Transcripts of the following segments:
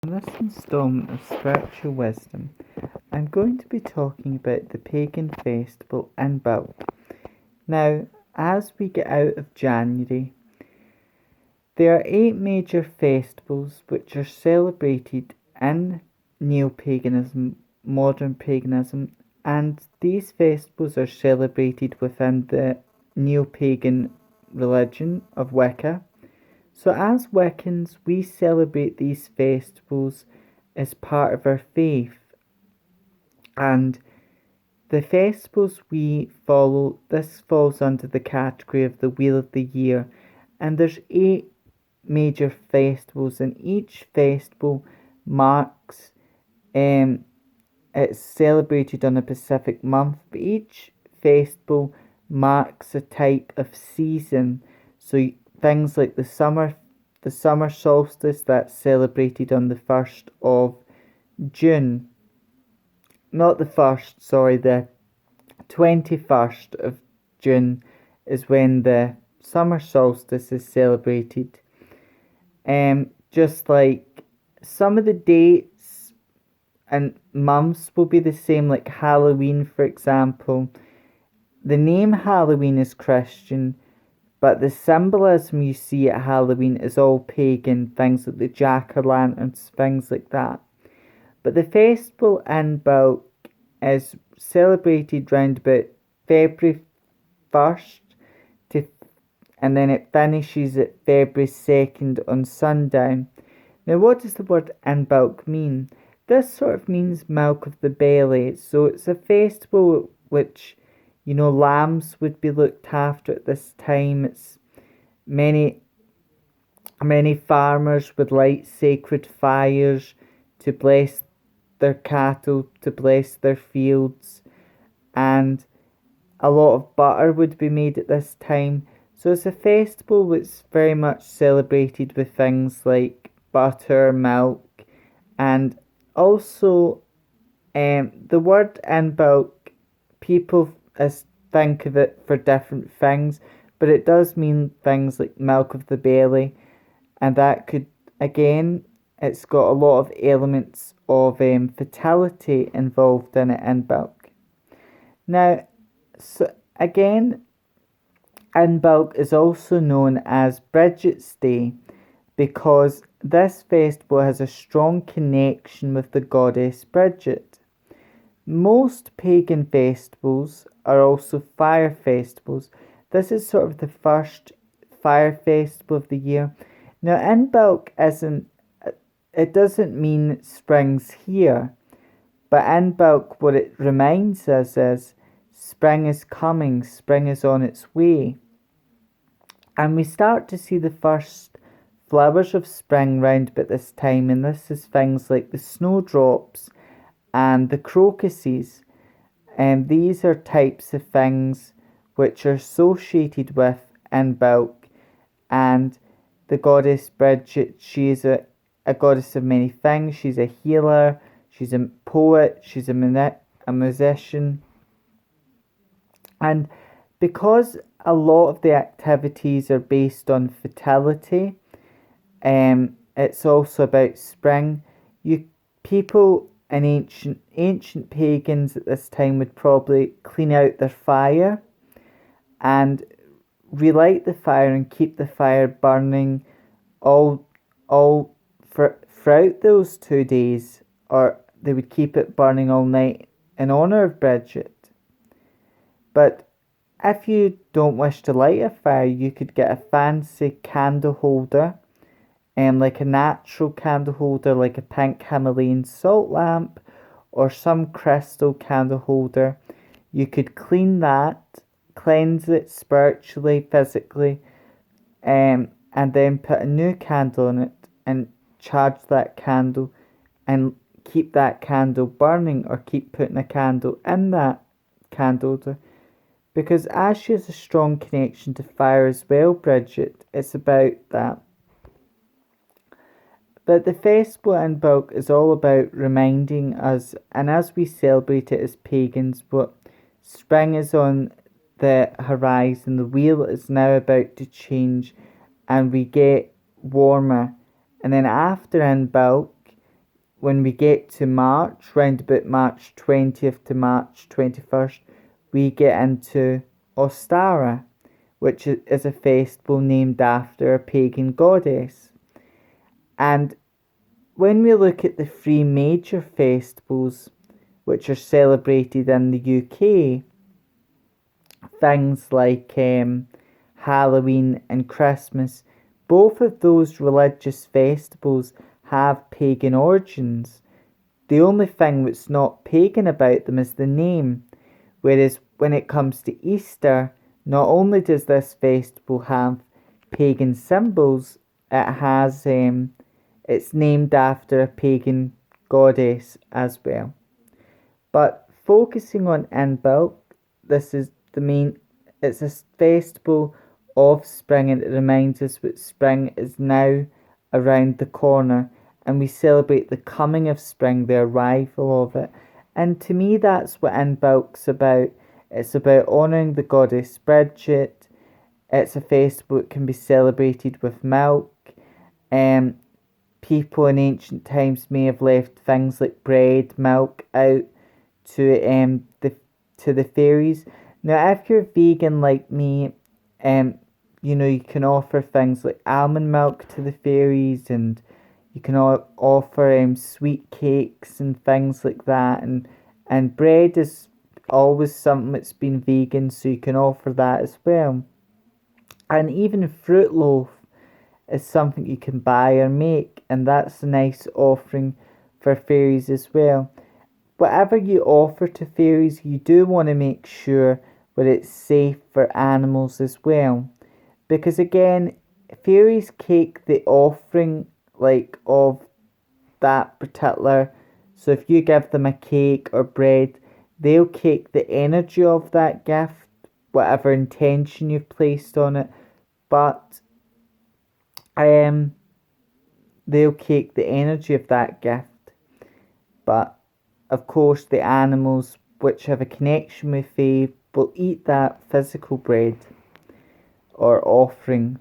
In this installment of Spiritual Wisdom, I'm going to be talking about the pagan festival Imbolc. Now, as we get out of January, there are 8 major festivals which are celebrated in neo-paganism, modern paganism, and these festivals are celebrated within the neo-pagan religion of Wicca. So as Wiccans, we celebrate these festivals as part of our faith. And the festivals we follow, this falls under the category of the Wheel of the Year. And there's 8 major festivals, and each festival marks, it's celebrated on a specific month, but each festival marks a type of season. So things like the summer solstice, that's celebrated on the 1st of June. Not the 1st, sorry, the 21st of June is when the summer solstice is celebrated. Just like some of the dates and months will be the same, like Halloween, for example. The name Halloween is Christian, but the symbolism you see at Halloween is all pagan, things like the jack-o'-lanterns, things like that. But the festival Imbolc is celebrated round about February 1st, and then it finishes at February 2nd on sundown. Now, what does the word Imbolc mean? This sort of means milk of the belly. So it's a festival which, lambs would be looked after at this time. It's many farmers would light sacred fires to bless their cattle, to bless their fields, and a lot of butter would be made at this time. So it's a festival that's very much celebrated with things like butter, milk, and also the word Imbolc, people think of it for different things, but it does mean things like milk of the belly, and that could, again, it's got a lot of elements of fertility involved in it, Imbolc. Now, so again, Imbolc is also known as Bridget's Day because this festival has a strong connection with the goddess Bridget. Most pagan festivals are also fire festivals. This is sort of the first fire festival of the year. Now, Imbolc it doesn't mean spring's here, but Imbolc, what it reminds us is spring is coming, spring is on its way. And we start to see the first flowers of spring round about this time, and this is things like the snowdrops and the crocuses. And these are types of things which are associated with Imbolc. And the goddess Bridget, she is a goddess of many things. She's a healer, she's a poet, she's a musician. And because a lot of the activities are based on fertility, it's also about spring. People in ancient pagans at this time would probably clean out their fire and relight the fire and keep the fire burning all throughout those 2 days, or they would keep it burning all night in honor of Bridget. But if you don't wish to light a fire, you could get a fancy candle holder, like a natural candle holder, like a pink Himalayan salt lamp, or some crystal candle holder. You could clean that, cleanse it spiritually, physically, and then put a new candle in it and charge that candle and keep that candle burning, or keep putting a candle in that candle holder. Because as she has a strong connection to fire as well, Bridget, it's about that. But the festival Imbolc is all about reminding us, and as we celebrate it as pagans, what spring is on the horizon, the wheel is now about to change, and we get warmer. And then after Imbolc, when we get to March, round about March 20th to March 21st, we get into Ostara, which is a festival named after a pagan goddess. And when we look at the three major festivals which are celebrated in the UK, things like Halloween and Christmas, both of those religious festivals have pagan origins. The only thing that's not pagan about them is the name. Whereas when it comes to Easter, not only does this festival have pagan symbols, it's named after a pagan goddess as well. But focusing on Imbolc, this is the main. It's a festival of spring, and it reminds us that spring is now around the corner, and we celebrate the coming of spring, the arrival of it. And to me, that's what Imbolc's about. It's about honouring the goddess Bridget. It's a festival that can be celebrated with milk. People in ancient times may have left things like bread, milk out to the fairies. Now, if you're vegan like me, you can offer things like almond milk to the fairies, and you can offer sweet cakes and things like that, and bread is always something that's been vegan, so you can offer that as well. And even fruit loaf is something you can buy or make, and that's a nice offering for fairies as well. Whatever you offer to fairies, you do want to make sure that it's safe for animals as well, because again, fairies take the offering of that particular. So if you give them a cake or bread, they'll take the energy of that gift, whatever intention you've placed on it, but they'll take the energy of that gift. But of course, the animals which have a connection with faith will eat that physical bread or offering.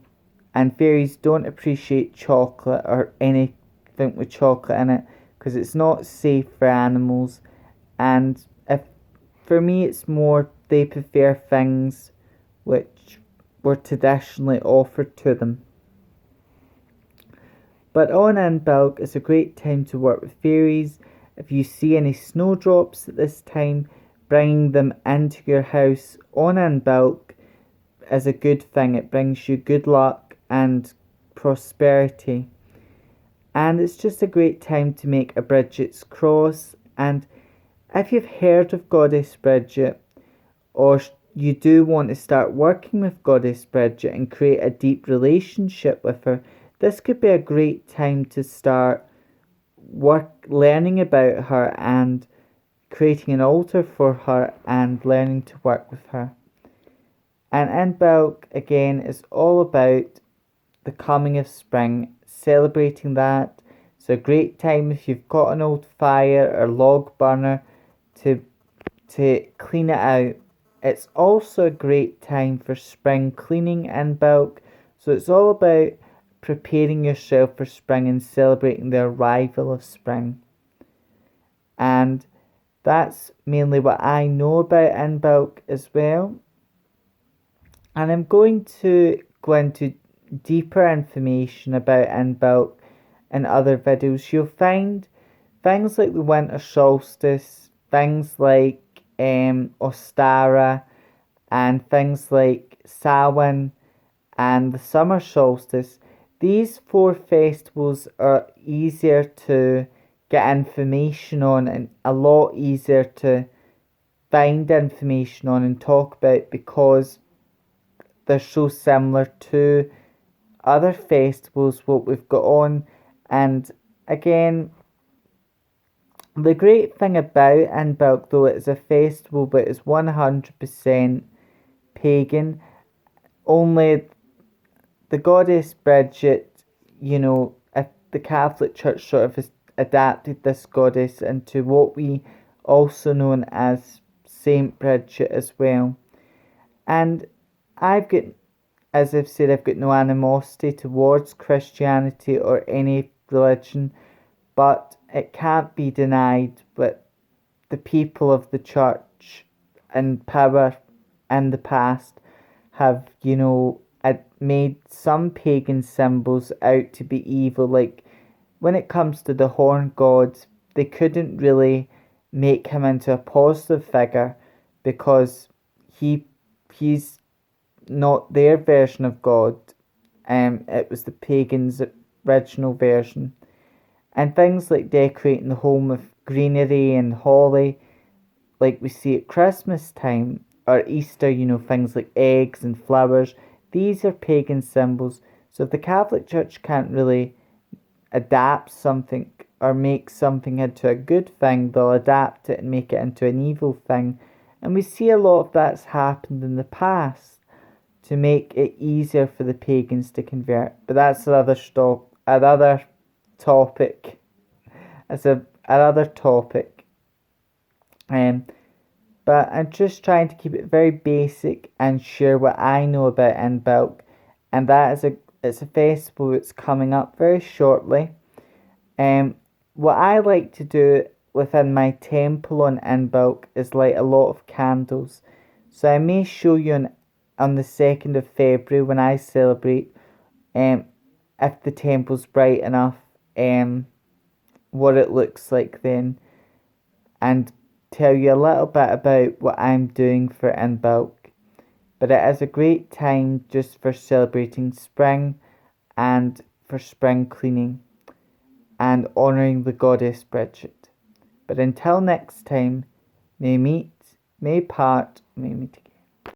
And fairies don't appreciate chocolate or anything with chocolate in it, because it's not safe for animals. And for me, it's more they prefer things which were traditionally offered to them. But on Imbolc, it's a great time to work with fairies. If you see any snowdrops at this time, bringing them into your house on Imbolc is a good thing. It brings you good luck and prosperity. And it's just a great time to make a Bridget's cross. And if you've heard of Goddess Bridget, or you do want to start working with Goddess Bridget and create a deep relationship with her, this could be a great time to start learning about her and creating an altar for her and learning to work with her. And Imbolc, again, is all about the coming of spring, celebrating that. It's a great time if you've got an old fire or log burner to clean it out. It's also a great time for spring cleaning Imbolc. So it's all about preparing yourself for spring and celebrating the arrival of spring. And that's mainly what I know about Imbolc as well. And I'm going to go into deeper information about Imbolc in other videos. You'll find things like the winter solstice, things like Ostara, and things like Samhain and the summer solstice. These 4 festivals are easier to get information on and a lot easier to find information on and talk about, because they're so similar to other festivals what we've got on. And again, the great thing about Imbolc, though, it's a festival but it's 100% pagan. Only the goddess Bridget, if the Catholic Church sort of has adapted this goddess into what we also known as Saint Bridget as well. And as I've said, I've got no animosity towards Christianity or any religion, but it can't be denied that the people of the church and power in the past have, made some pagan symbols out to be evil. Like when it comes to the horn god, they couldn't really make him into a positive figure because he's not their version of God. It was the pagans' original version. And things like decorating the home with greenery and holly, like we see at Christmas time or Easter, things like eggs and flowers, these are pagan symbols. So if the Catholic Church can't really adapt something or make something into a good thing, they'll adapt it and make it into an evil thing. And we see a lot of that's happened in the past to make it easier for the pagans to convert. But that's another topic. It's another topic. But I'm just trying to keep it very basic and share what I know about Imbolc, and that is it's a festival that's coming up very shortly. What I like to do within my temple on Imbolc is light a lot of candles. So I may show you on the 2nd of February when I celebrate, if the temple's bright enough, what it looks like then, and tell you a little bit about what I'm doing for Imbolc. But it is a great time just for celebrating spring and for spring cleaning and honouring the goddess Bridget. But until next time, may meet, may part, may meet again.